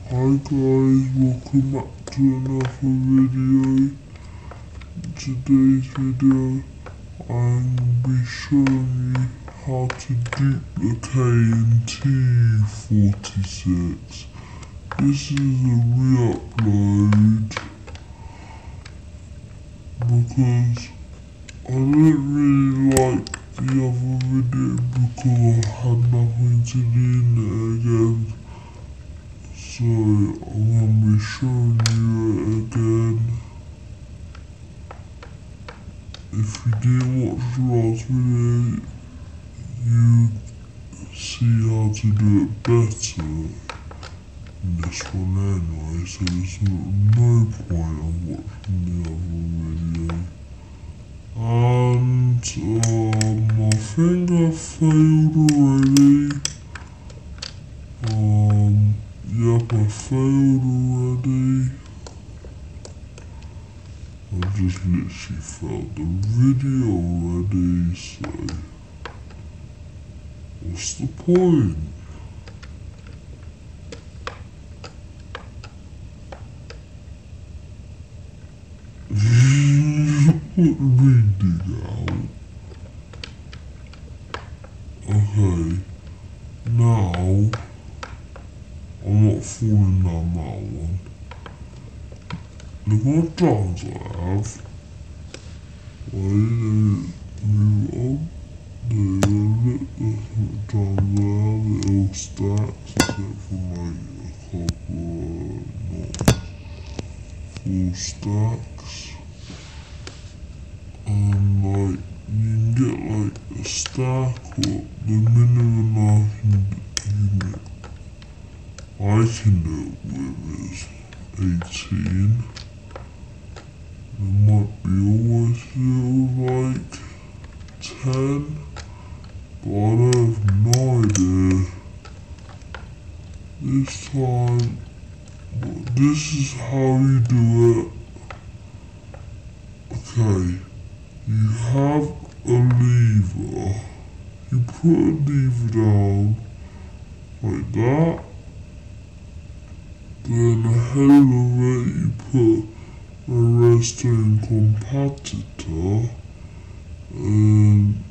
Hi guys, welcome back to another video. In today's video, I'm going to be showing you how to duplicate in T46. This is a re-upload because I didn't really like the other video because I had nothing to do in it again. So I'm going to be showing you it again. If you didn't watch the last video, you see how to do it better in this one anyway, so there's no point of watching the other video. And I think I failed already. Yep, I failed already. I just literally failed the video already, so what's the point? What do we do now? Okay, now I'm not falling down that one. Look what drums I have. Wait, move on. Look what drums I have. It all stacks except for like a couple not full stacks. And like you can get like a stack or the minimum I can do it with is 18. It might be always feel like 10, but I don't have no idea. This time, this is how you do it. Okay, you have a lever. You put a lever down like that. Then ahead of it you put a redstone compactor and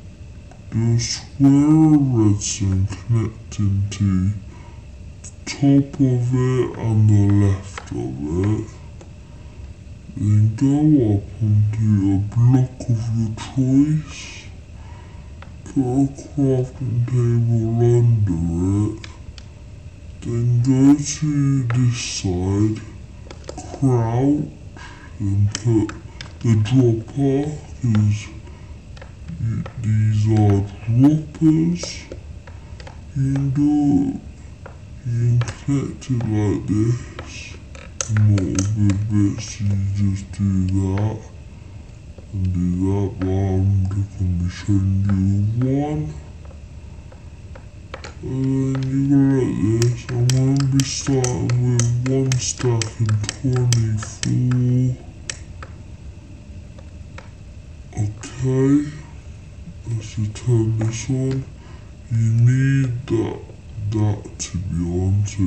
do a square of redstone connecting to the top of it and the left of it. Then go up onto a block of your choice, put a crafting table under it. Then go to this side, crouch, and put the dropper, because these are droppers. You can connect it like this. More bits, you just do that, and do that, but I'm just going to be showing you one. And then you go like this. I'm going to be starting with one stack and 24. Okay, let's just turn this on. You need that to be on, so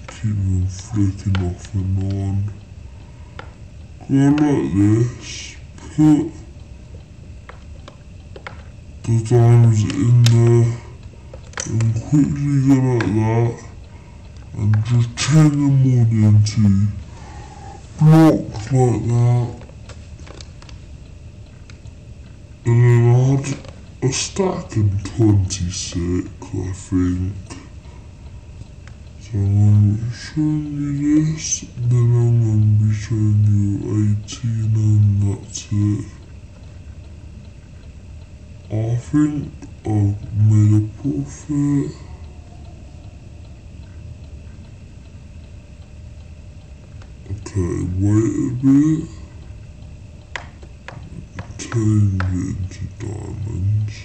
keep them flicking off and on. Go like this. Put the diamonds in there. And quickly go like that, and just turn them all into blocks like that. And then I had a stack in 26, I think. So I'm going to be showing you this, then I'm going to be showing you 18, and that's it. I think I've made a profit. Okay, wait a bit. Change it into diamonds.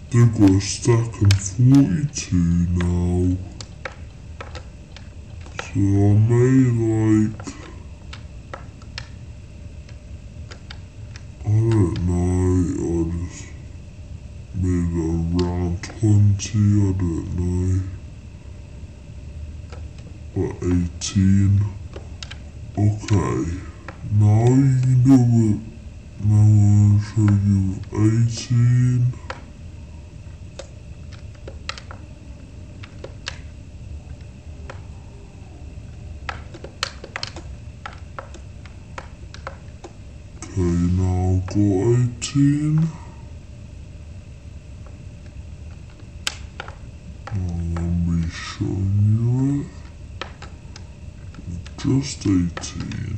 They've got a stack of 42 now. So I made like, I don't know, I just made around 20, I don't know. for 18. Okay, now you can do it. Now I'm going to show you 18. Okay, now I've got 18. I'm going to be showing you it. Just 18.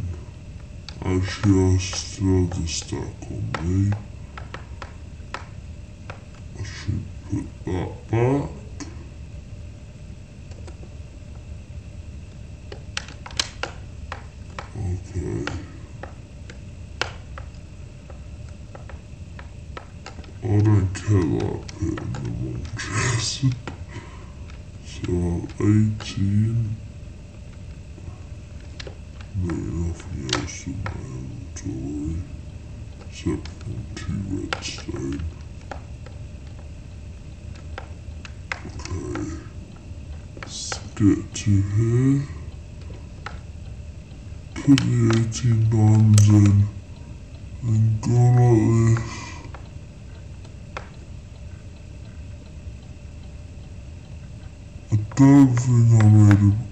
Actually, I still have the stack on me. I should put that back. Okay. I don't care that I put in the wrong chest. So 18. No, nothing else in my inventory except for 2 redstone. Okay, let's get to here. Put the 18 diamonds in and go like this. I don't think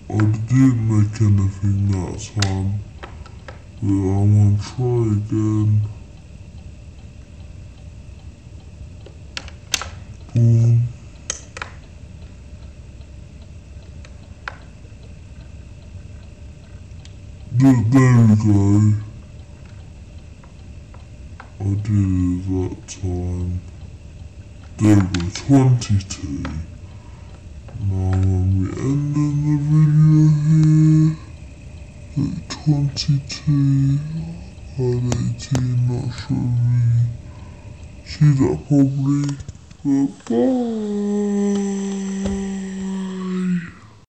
I didn't make anything that time, but I'm gonna try again. Boom. There we go. I did it that time. There we go, 22. Now I'm going to be ending the video here at 22 and 18, not sure me. See that probably, but bye.